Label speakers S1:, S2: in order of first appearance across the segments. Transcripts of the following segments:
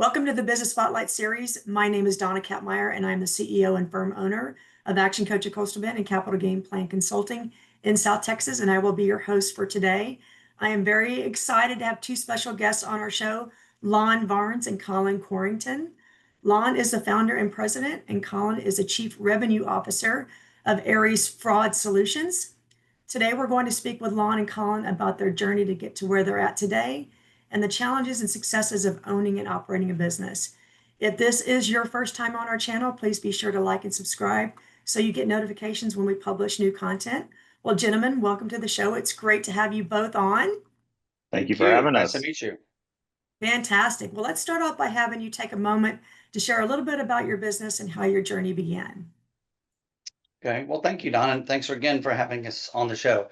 S1: Welcome to the Business Spotlight series. My name is Dona Kappmeyer, and I'm the CEO and firm owner of ActionCOACH of Coastal Bend and Capital Game Plan Consulting in South Texas, and I will be your host for today. I am very excited to have two special guests on our show, Lon Varns and Collin Corrington. Lon is the founder and president, and Collin is the chief revenue officer of Aries Fraud Solutions. Today, we're going to speak with Lon and Collin about their journey to get to where they're at today and the challenges and successes of owning and operating a business. If this is your first time on our channel, please be sure to like and subscribe so you get notifications when we publish new content. Well, gentlemen, welcome to the show. It's great to have you both on.
S2: Thank you for having us.
S3: Nice to meet you.
S1: Fantastic. Well, let's start off by having you take a moment to share a little bit about your business and how your journey began.
S3: Okay. Well, thank you, Don, and thanks again for having us on the show.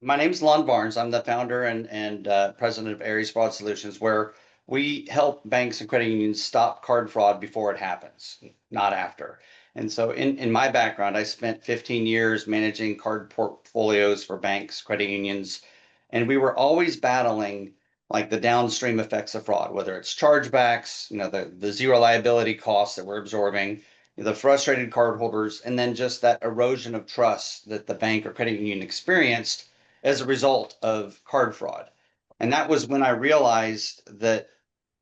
S3: My name is Lon Varns. I'm the founder and president of Aries Fraud Solutions, where we help banks and credit unions stop card fraud before it happens, not after. And so in my background, I spent 15 years managing card portfolios for banks, credit unions, and we were always battling like the downstream effects of fraud, whether it's chargebacks, the zero liability costs that we're absorbing, the frustrated cardholders, and then just that erosion of trust that the bank or credit union experienced as a result of card fraud. And that was when I realized that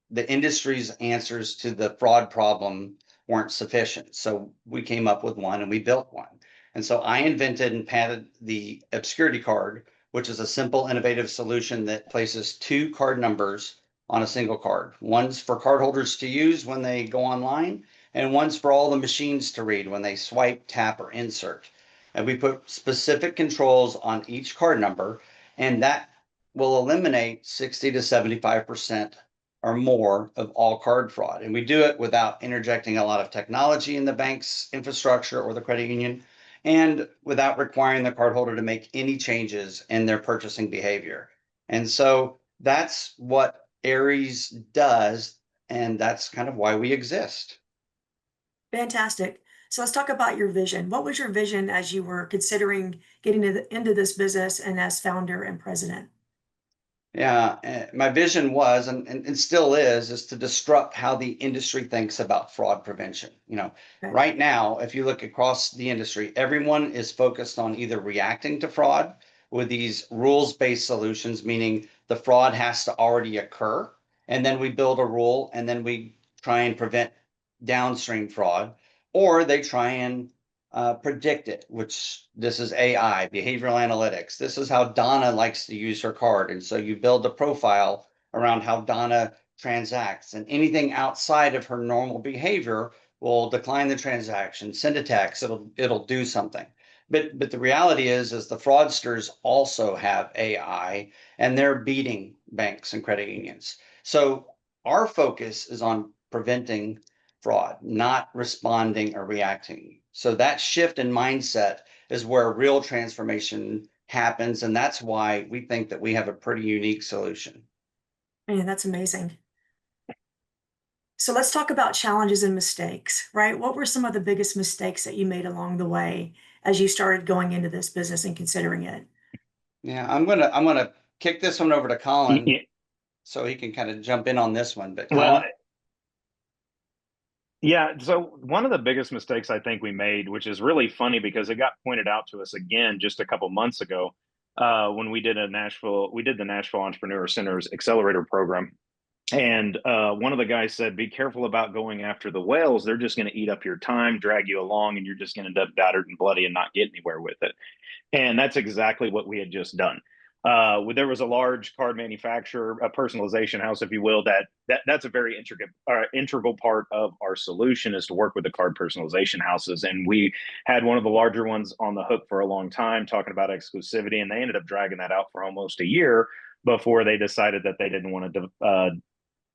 S3: the industry's answers to the fraud problem weren't sufficient. So we came up with one and we built one. And so I invented and patented the obscurity card, which is a simple, innovative solution that places two card numbers on a single card. One's for cardholders to use when they go online, and one's for all the machines to read when they swipe, tap, or insert. And we put specific controls on each card number, and that will eliminate 60 to 75% or more of all card fraud. And we do it without interjecting a lot of technology in the bank's infrastructure or the credit union, and without requiring the cardholder to make any changes in their purchasing behavior. And so that's what Aries does, and that's kind of why we exist.
S1: Fantastic. So let's talk about your vision. What was your vision as you were considering getting into this business and as founder and president?
S3: Yeah, my vision was, and still is to disrupt how the industry thinks about fraud prevention.
S1: Okay.
S3: Right now, if you look across the industry, everyone is focused on either reacting to fraud with these rules-based solutions, meaning the fraud has to already occur, and then we build a rule, and then we try and prevent downstream fraud, or they try and predict it, which this is AI, behavioral analytics. This is how Dona likes to use her card. And so you build a profile around how Dona transacts, and anything outside of her normal behavior will decline the transaction, send a text, it'll do something. But the reality is the fraudsters also have AI, and they're beating banks and credit unions. So our focus is on preventing fraud, not responding or reacting. So that shift in mindset is where real transformation happens. And that's why we think that we have a pretty unique solution.
S1: Man, that's amazing. So let's talk about challenges and mistakes, right? What were some of the biggest mistakes that you made along the way as you started going into this business and considering it?
S3: Yeah, I'm gonna kick this one over to Collin so he can kind of jump in on this one. But Collin?
S2: Yeah, so one of the biggest mistakes I think we made, which is really funny because it got pointed out to us again just a couple months ago, when we did the Nashville Entrepreneur Center's accelerator program. And one of the guys said, be careful about going after the whales. They're just going to eat up your time, drag you along, and you're just going to end up battered and bloody and not get anywhere with it. And that's exactly what we had just done. There was a large card manufacturer, a personalization house, if you will, that's a very integral part of our solution, is to work with the card personalization houses. And we had one of the larger ones on the hook for a long time talking about exclusivity, and they ended up dragging that out for almost a year before they decided that they didn't want to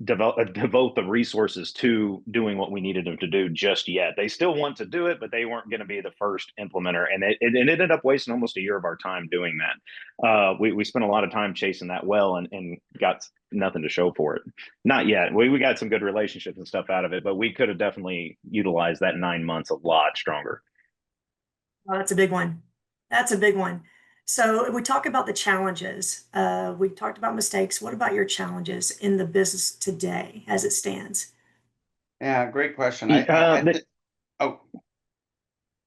S2: devote the resources to doing what we needed them to do just yet. They still want to do it, but they weren't going to be the first implementer. And it ended up wasting almost a year of our time doing that. We spent a lot of time chasing that well and got nothing to show for it. Not yet. We got some good relationships and stuff out of it, but we could have definitely utilized that 9 months a lot stronger.
S1: Oh, that's a big one. That's a big one. So we talk about the challenges. We talked about mistakes. What about your challenges in the business today as it stands?
S3: Yeah, great question. Oh,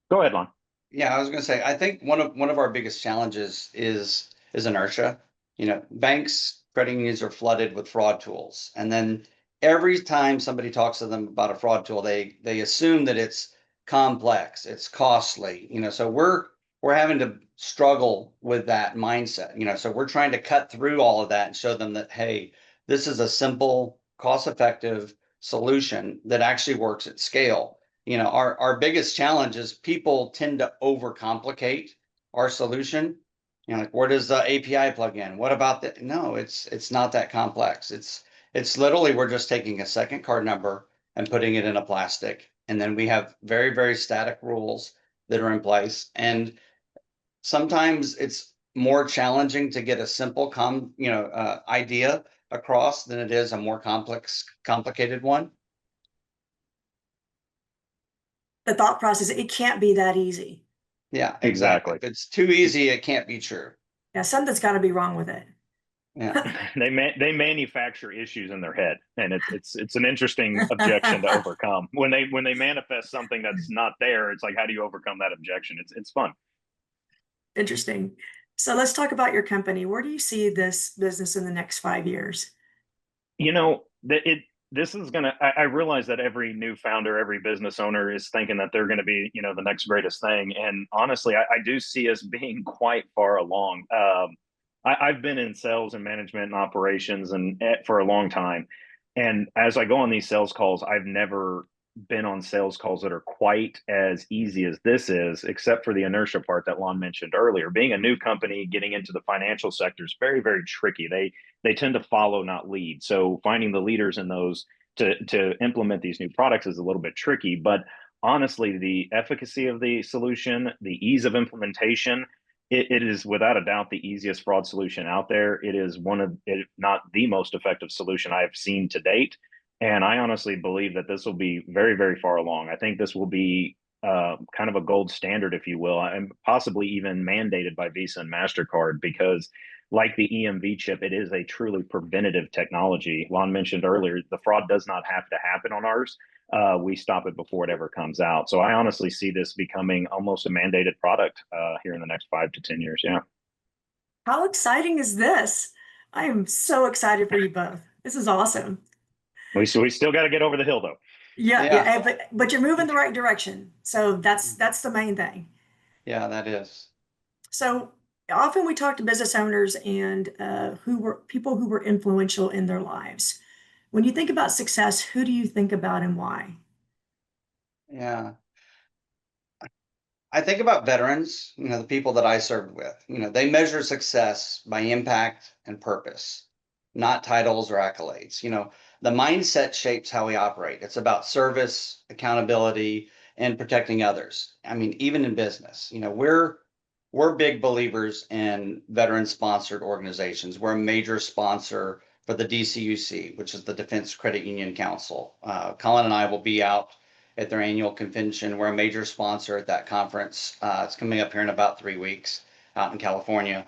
S2: Go ahead, Lon.
S3: yeah, I was going to say, I think one of our biggest challenges is inertia. Banks, credit unions are flooded with fraud tools, and then every time somebody talks to them about a fraud tool, they assume that it's complex, it's costly. So we're having to struggle with that mindset. So we're trying to cut through all of that and show them that, hey, this is a simple, cost-effective solution that actually works at scale. Our biggest challenge is people tend to overcomplicate our solution. Like, where does the API plug in? What about that? No, it's not that complex. It's literally, we're just taking a second card number and putting it in a plastic, and then we have very, very static rules that are in place. And sometimes it's more challenging to get a simple idea across than it is a more complicated one.
S1: The thought process, it can't be that easy.
S3: Yeah,
S2: Exactly.
S3: If it's too easy, it can't be true.
S1: Yeah, something's got to be wrong with it.
S3: Yeah.
S2: They manufacture issues in their head, and it's an interesting objection to overcome. When they manifest something that's not there, it's like, how do you overcome that objection? It's fun.
S1: Interesting. So let's talk about your company. Where do you see this business in the next 5 years?
S2: This is gonna. I realize that every new founder, every business owner is thinking that they're going to be, the next greatest thing. And honestly, I do see us being quite far along. I've been in sales and management and operations and for a long time. And as I go on these sales calls, I've never been on sales calls that are quite as easy as this is, except for the inertia part that Lon mentioned earlier. Being a new company, getting into the financial sector is very, very tricky. They tend to follow, not lead. So finding the leaders in those to implement these new products is a little bit tricky. But honestly, the efficacy of the solution, the ease of implementation, it is without a doubt the easiest fraud solution out there. It is one of, if not the most effective solution I've seen to date. And I honestly believe that this will be very, very far along. I think this will be kind of a gold standard, if you will, and possibly even mandated by Visa and MasterCard, because like the EMV chip, it is a truly preventative technology. Lon mentioned earlier, the fraud does not have to happen on ours. We stop it before it ever comes out. So I honestly see this becoming almost a mandated product here in the next 5 to 10 years. Yeah.
S1: How exciting is this? I am so excited for you both. This is awesome.
S2: We still got to get over the hill, though.
S1: Yeah, but you're moving the right direction. So that's the main thing.
S3: Yeah, that is.
S1: So often we talk to business owners and who were people who were influential in their lives. When you think about success, who do you think about and why?
S3: Yeah. I think about veterans, the people that I served with. They measure success by impact and purpose, not titles or accolades. The mindset shapes how we operate. It's about service, accountability, and protecting others. I mean, even in business, we're big believers in veteran-sponsored organizations. We're a major sponsor for the DCUC, which is the Defense Credit Union Council. Collin and I will be out at their annual convention. We're a major sponsor at that conference. It's coming up here in about 3 weeks out in California.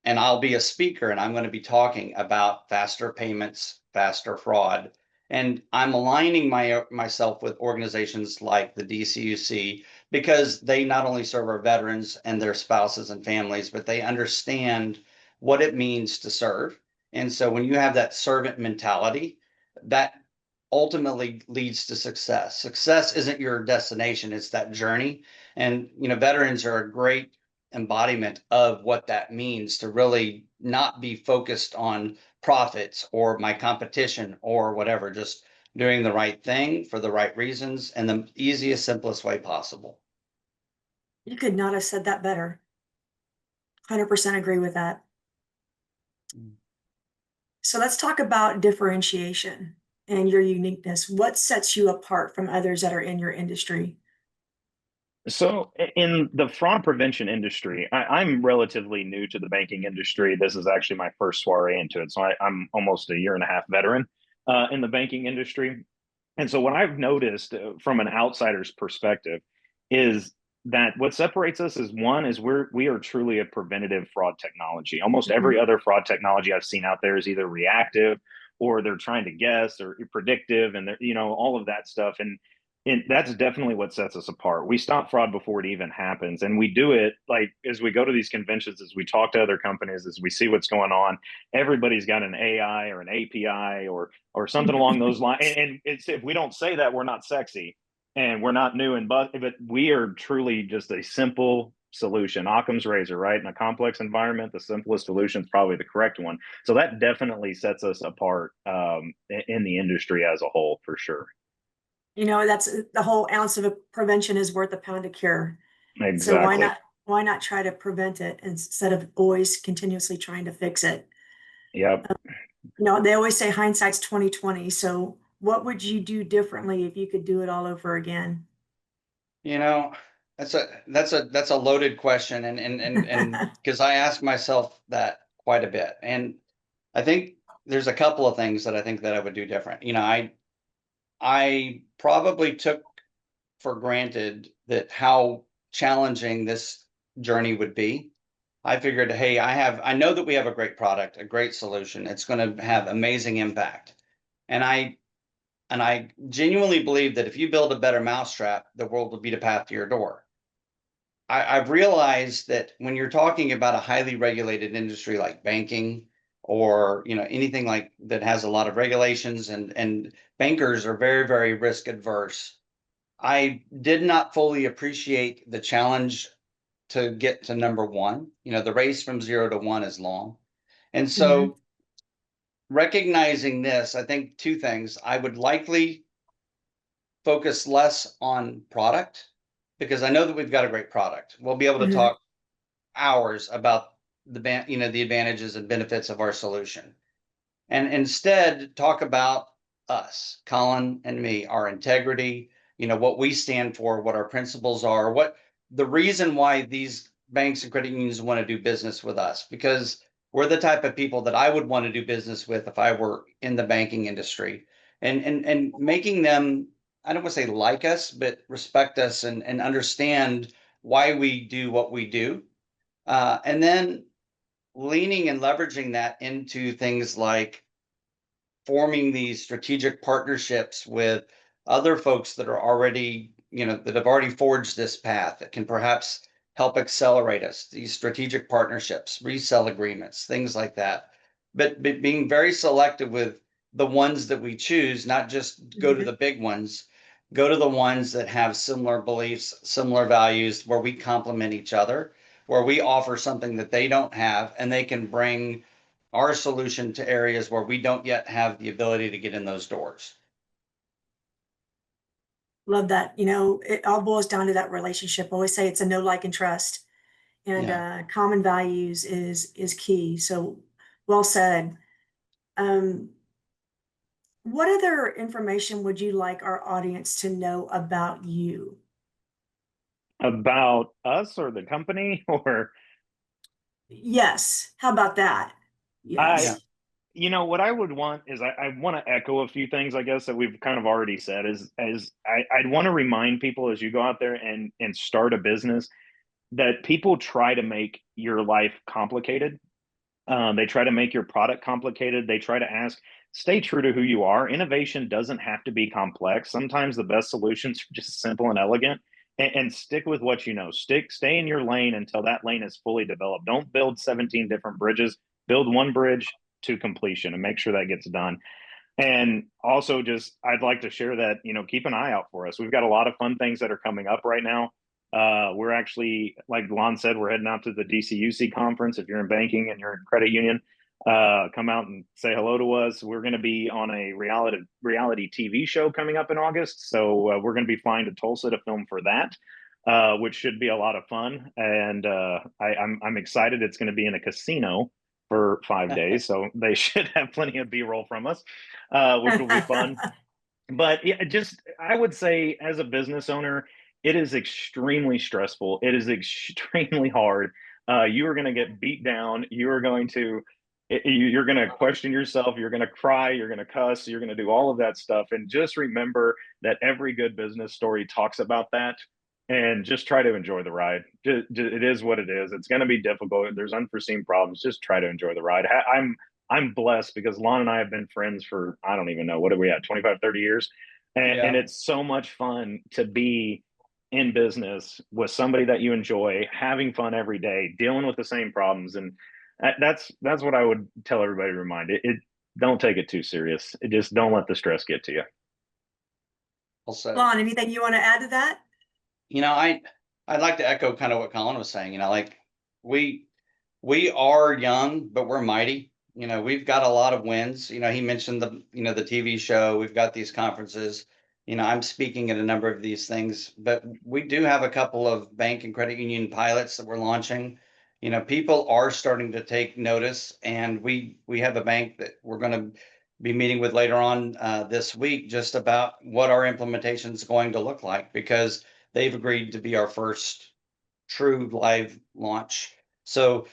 S3: And I'll be a speaker, and I'm going to be talking about faster payments, faster fraud. And I'm aligning myself with organizations like the DCUC because they not only serve our veterans and their spouses and families, but they understand what it means to serve. And so when you have that servant mentality, that ultimately leads to success. Success isn't your destination, it's that journey. And veterans are a great embodiment of what that means, to really not be focused on profits or my competition or whatever, just doing the right thing for the right reasons and the easiest, simplest way possible.
S1: You could not have said that better. 100% agree with that. So let's talk about differentiation and your uniqueness. What sets you apart from others that are in your industry?
S2: So, in the fraud prevention industry, I'm relatively new to the banking industry. This is actually my first soiree into it. So, I'm almost a year and a half veteran in the banking industry. And so, what I've noticed from an outsider's perspective is that what separates us is one is we are truly a preventative fraud technology. Almost every
S1: Mhm.
S2: other fraud technology I've seen out there is either reactive or they're trying to guess or predictive, and they're, all of that stuff. And that's definitely what sets us apart. We stop fraud before it even happens, and we do it like as we go to these conventions, as we talk to other companies, as we see what's going on. Everybody's got an AI or an API or something along those lines, and it's, if we don't say that, we're not sexy and we're not new and but we are truly just a simple solution. Occam's razor, right? In a complex environment, the simplest solution is probably the correct one. So that definitely sets us apart in the industry as a whole, for sure.
S1: That's the whole ounce of a prevention is worth a pound of cure. So
S2: Exactly.
S1: why not try to prevent it instead of always continuously trying to fix it?
S2: Yep.
S1: They always say hindsight's 2020. So what would you do differently if you could do it all over again?
S3: You know, that's a loaded question, and because I ask myself that quite a bit, and I think there's a couple of things that I think that I would do different. I probably took for granted that how challenging this journey would be. I figured, hey, I know that we have a great product, a great solution. It's going to have amazing impact. And I genuinely believe that if you build a better mousetrap, the world will beat a path to your door. I've realized that when you're talking about a highly regulated industry like banking or anything like that has a lot of regulations, and bankers are very, very risk adverse. I did not fully appreciate the challenge to get to number one. The race from 0 to 1 is long. And
S1: Mhm.
S3: so recognizing this, I think two things. I would likely focus less on product because I know that we've got a great product. We'll be able to
S1: Mhm.
S3: talk hours about the advantages and benefits of our solution. And instead talk about us, Collin and me, our integrity, what we stand for, what our principles are, what the reason why these banks and credit unions want to do business with us, because we're the type of people that I would want to do business with if I were in the banking industry. And making them, I don't want to say like us, but respect us and understand why we do what we do. And then leaning and leveraging that into things like forming these strategic partnerships with other folks that are already, that have already forged this path that can perhaps help accelerate us, these strategic partnerships, resell agreements, things like that. But being very selective with the ones that we choose, not just go to
S1: Mhm.
S3: the big ones, go to the ones that have similar beliefs, similar values, where we complement each other, where we offer something that they don't have, and they can bring our solution to areas where we don't yet have the ability to get in those doors.
S1: Love that. It all boils down to that relationship. I always say it's a know, like, and trust, and
S3: Yeah.
S1: common values is key. So well said. Um, what other information would you like our audience to know about you?
S2: About us or the company or
S1: Yes. How about that?
S2: I
S3: Yeah.
S1: Yes.
S2: what I would want is I want to echo a few things, I guess, that we've kind of already said is I'd want to remind people as you go out there and start a business that people try to make your life complicated. They try to make your product complicated. They try to stay true to who you are. Innovation doesn't have to be complex. Sometimes the best solutions are just simple and elegant. And stick with what you know. Stay in your lane until that lane is fully developed. Don't build 17 different bridges. Build one bridge to completion and make sure that gets done. And also, just I'd like to share that, keep an eye out for us. We've got a lot of fun things that are coming up right now. We're actually, like Lon said, we're heading out to the DCUC conference. If you're in banking and you're in credit union, come out and say hello to us. We're going to be on a reality TV show coming up in August. So we're going to be flying to Tulsa to film for that, which should be a lot of fun. And I'm excited. It's going to be in a casino for 5 days, so they should have plenty of B-roll from us, which will be fun. But yeah, just I would say as a business owner, it is extremely stressful. It is extremely hard. You are going to get beat down. You're going to question yourself. You're going to cry. You're going to cuss. You're going to do all of that stuff. And just remember that every good business story talks about that. and just try to enjoy the ride. It is what it is. It's going to be difficult. There's unforeseen problems. Just try to enjoy the ride. I'm blessed because Lon and I have been friends for, I don't even know, what are we at, 25, 30 years? And
S3: Yeah.
S2: it's so much fun to be in business with somebody that you enjoy, having fun every day, dealing with the same problems. And that's what I would tell everybody to remind it. Don't take it too serious. It just don't let the stress get to you.
S3: Also,
S1: Lon, anything you want to add to that?
S3: I'd like to echo kind of what Collin was saying. Like we we are young, but we're mighty. We've got a lot of wins. He mentioned the TV show. We've got these conferences. I'm speaking at a number of these things, but we do have a couple of bank and credit union pilots that we're launching. People are starting to take notice, and we have a bank that we're going to be meeting with later on this week just about what our implementation is going to look like, because they've agreed to be our first true live launch. So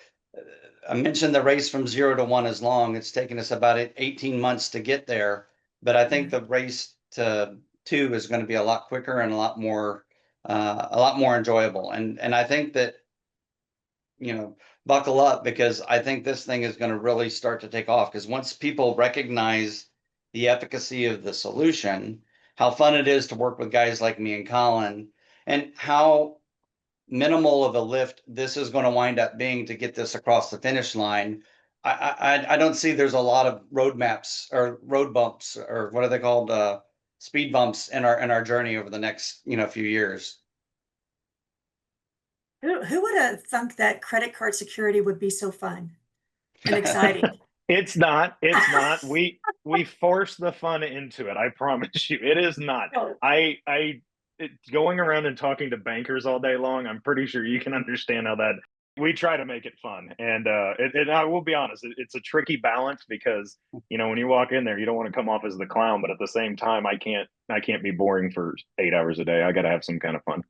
S3: I mentioned the race from 0 to 1 is long. It's taken us about 18 months to get there, but I think the race to 2 is going to be a lot quicker and a lot more enjoyable. And I think that, buckle up, because I think this thing is going to really start to take off, because once people recognize the efficacy of the solution, how fun it is to work with guys like me and Collin, and how minimal of a lift this is going to wind up being to get this across the finish line. I don't see there's a lot of road maps or road bumps, or what are they called, speed bumps in our journey over the next few years.
S1: Who would have thunk that credit card security would be so fun and exciting?
S2: It's not. It's not. We force the fun into it. I promise you, it is not.
S1: Oh,
S2: Going around and talking to bankers all day long, I'm pretty sure you can understand how that. We try to make it fun, and I will be honest, it's a tricky balance, because when you walk in there, you don't want to come off as the clown, but at the same time, I can't be boring for 8 hours a day. I got to have some kind of fun.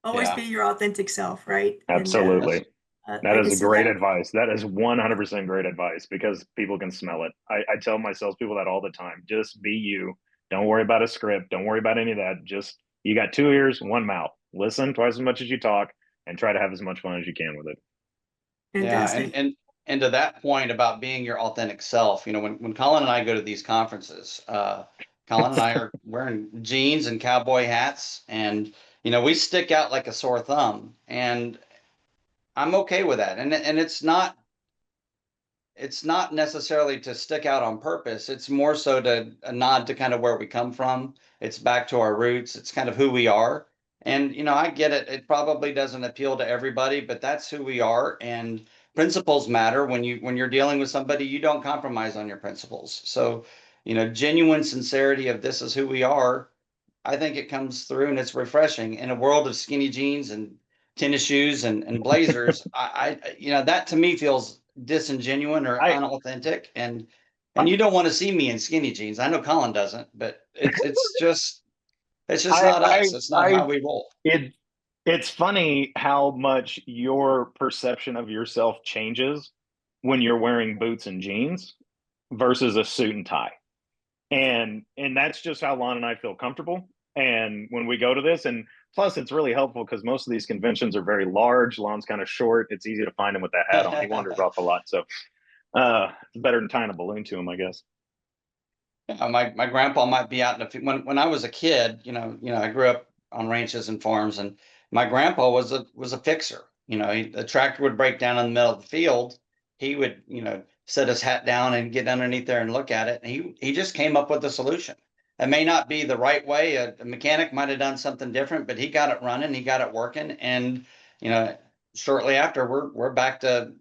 S1: always
S3: Yeah.
S1: be your authentic self, right?
S2: Absolutely. That
S1: I
S2: is
S1: can
S2: a
S1: see
S2: great
S1: that.
S2: advice. That is 100% great advice, because people can smell it. I tell my salespeople that all the time. Just be you. Don't worry about a script. Don't worry about any of that. Just, you got 2 ears, one mouth. Listen twice as much as you talk, and try to have as much fun as you can with it.
S3: Yeah,
S1: Fantastic.
S3: and to that point about being your authentic self, when Collin and I go to these conferences, Collin and I are wearing jeans and cowboy hats, and we stick out like a sore thumb, and I'm okay with that. And it's not necessarily to stick out on purpose. It's more so to a nod to kind of where we come from. It's back to our roots. It's kind of who we are. And I get it. It probably doesn't appeal to everybody, but that's who we are. And principles matter. When you're dealing with somebody, you don't compromise on your principles. So, genuine sincerity of this is who we are. I think it comes through, and it's refreshing in a world of skinny jeans and tennis shoes and blazers. That to me feels disingenuous or
S2: I,
S3: unauthentic, and you don't want to see me in skinny jeans. I know Collin doesn't, but it's just not us. It's not how we roll.
S2: it, it's funny how much your perception of yourself changes when you're wearing boots and jeans versus a suit and tie. And that's just how Lon and I feel comfortable. And when we go to this, and plus it's really helpful because most of these conventions are very large. Lon's kind of short. It's easy to find him with that hat on. He wanders off a lot. So it's better than tying a balloon to him, I guess.
S3: My grandpa might be out in the when I was a kid. I grew up on ranches and farms, and my grandpa was a fixer. The tractor would break down in the middle of the field. He would set his hat down and get underneath there and look at it. And he just came up with a solution. It may not be the right way. A mechanic might have done something different, but he got it running. He got it working, and shortly after we're back to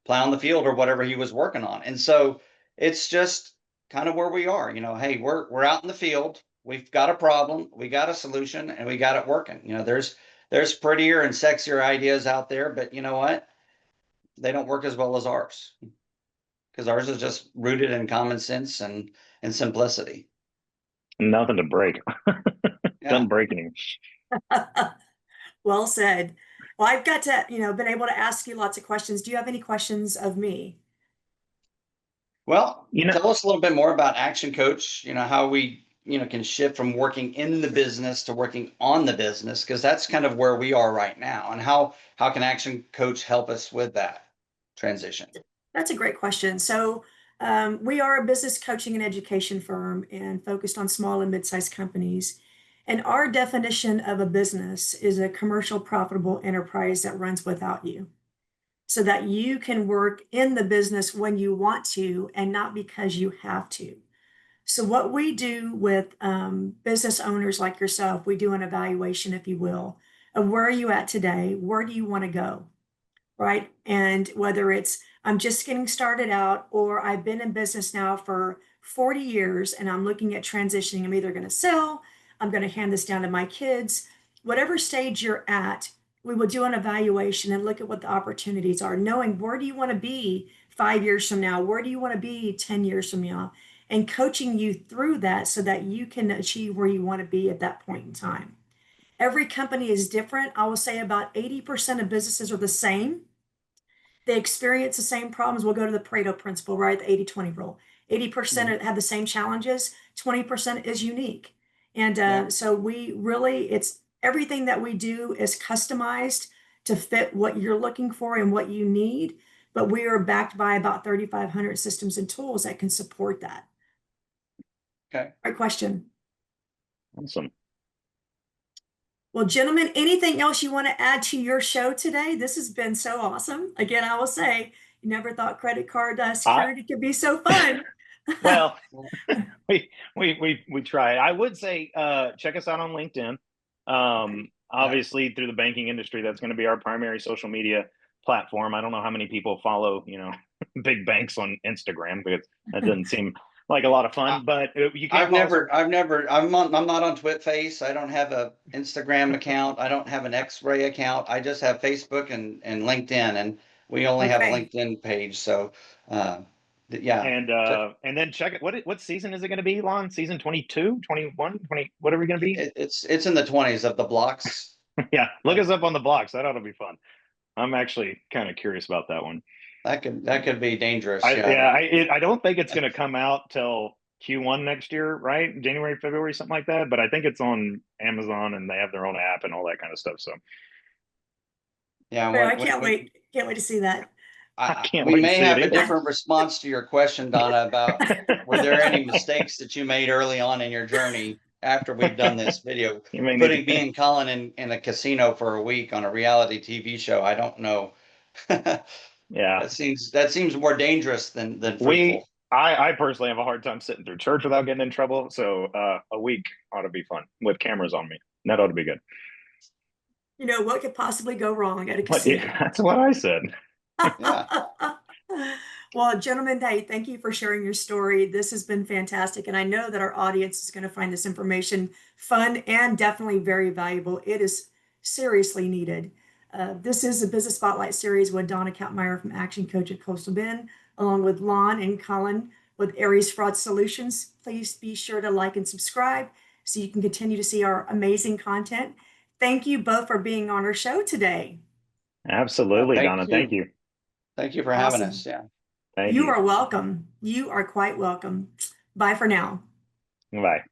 S3: plowing the field or whatever he was working on. And so it's just kind of where we are. Hey, we're out in the field. We've got a problem, we got a solution, and we got it working. There's prettier and sexier ideas out there, but you know what? They don't work as well as ours, because ours is just rooted in common sense and simplicity.
S2: Nothing to break.
S3: Yeah.
S2: Doesn't break anything.
S1: Well said. Well, I've got to, been able to ask you lots of questions. Do you have any questions of me?
S3: Well, tell us a little bit more about ActionCOACH. How we can shift from working in the business to working on the business, because that's kind of where we are right now. And how can Action Coach help us with that transition?
S1: That's a great question. So we are a business coaching and education firm and focused on small and mid-sized companies. And our definition of a business is a commercial profitable enterprise that runs without you, so that you can work in the business when you want to and not because you have to. So what we do with business owners like yourself, we do an evaluation, if you will, of where are you at today? Where do you want to go? Right? And whether it's I'm just getting started out, or I've been in business now for 40 years and I'm looking at transitioning. I'm either going to sell, I'm going to hand this down to my kids. Whatever stage you're at, we will do an evaluation and look at what the opportunities are, knowing where do you want to be 5 years from now? Where do you want to be 10 years from now? And coaching you through that so that you can achieve where you want to be at that point in time. Every company is different. I will say about 80% of businesses are the same. They experience the same problems. We'll go to the Pareto principle, right? The 80-20 rule. 80% have the same challenges, 20% is unique. And so it's everything that we do is customized to fit what you're looking for and what you need. But we are backed by about 3,500 systems and tools that can support that.
S3: Okay.
S1: Great question.
S2: Awesome.
S1: Well, gentlemen, anything else you want to add to your show today? This has been so awesome. Again, I will say, you never thought credit card security could be so fun.
S2: Well, we try. I would say check us out on LinkedIn. Obviously, through the banking industry, that's going to be our primary social media platform. I don't know how many people follow, big banks on Instagram, because that doesn't seem like a lot of fun. But you can.
S3: I'm not on TwitFace. I don't have a Instagram account. I don't have an X-Ray account. I just have Facebook and LinkedIn, and we only have a LinkedIn page. So, yeah.
S2: And then check it. What season is it going to be, Lon? Season 22, 21, 20? What are we going to be?
S3: It's in the 20s of the blocks.
S2: Yeah, look us up on the blocks. That ought to be fun. I'm actually kind of curious about that one.
S3: That could be dangerous.
S2: I don't think it's going to come out till Q1 next year, right? January, February, something like that. But I think it's on Amazon and they have their own app and all that kind of stuff. So
S3: yeah,
S1: I can't wait. Can't wait to see that.
S3: We may have a different response to your question, Donna, about were there any mistakes that you made early on in your journey after we've done this video? Putting me and Collin in a casino for a week on a reality TV show, I don't know.
S2: Yeah,
S3: that seems more dangerous than fruitful.
S2: I personally have a hard time sitting through church without getting in trouble. So a week ought to be fun with cameras on me. That ought to be good.
S1: What could possibly go wrong at a casino?
S2: That's what I said.
S3: Yeah.
S1: Well, gentlemen, hey, thank you for sharing your story. This has been fantastic. And I know that our audience is going to find this information fun and definitely very valuable. It is seriously needed. This is a Business Spotlight series with Dona Kappmeyer from Action Coach at Coastal Bend, along with Lon and Collin with Aries Fraud Solutions. Please be sure to like and subscribe so you can continue to see our amazing content. Thank you both for being on our show today.
S2: Absolutely, Donna. Thank you.
S3: Thank you for having us. Yeah.
S1: You are welcome. You are quite welcome. Bye for now.
S2: Bye.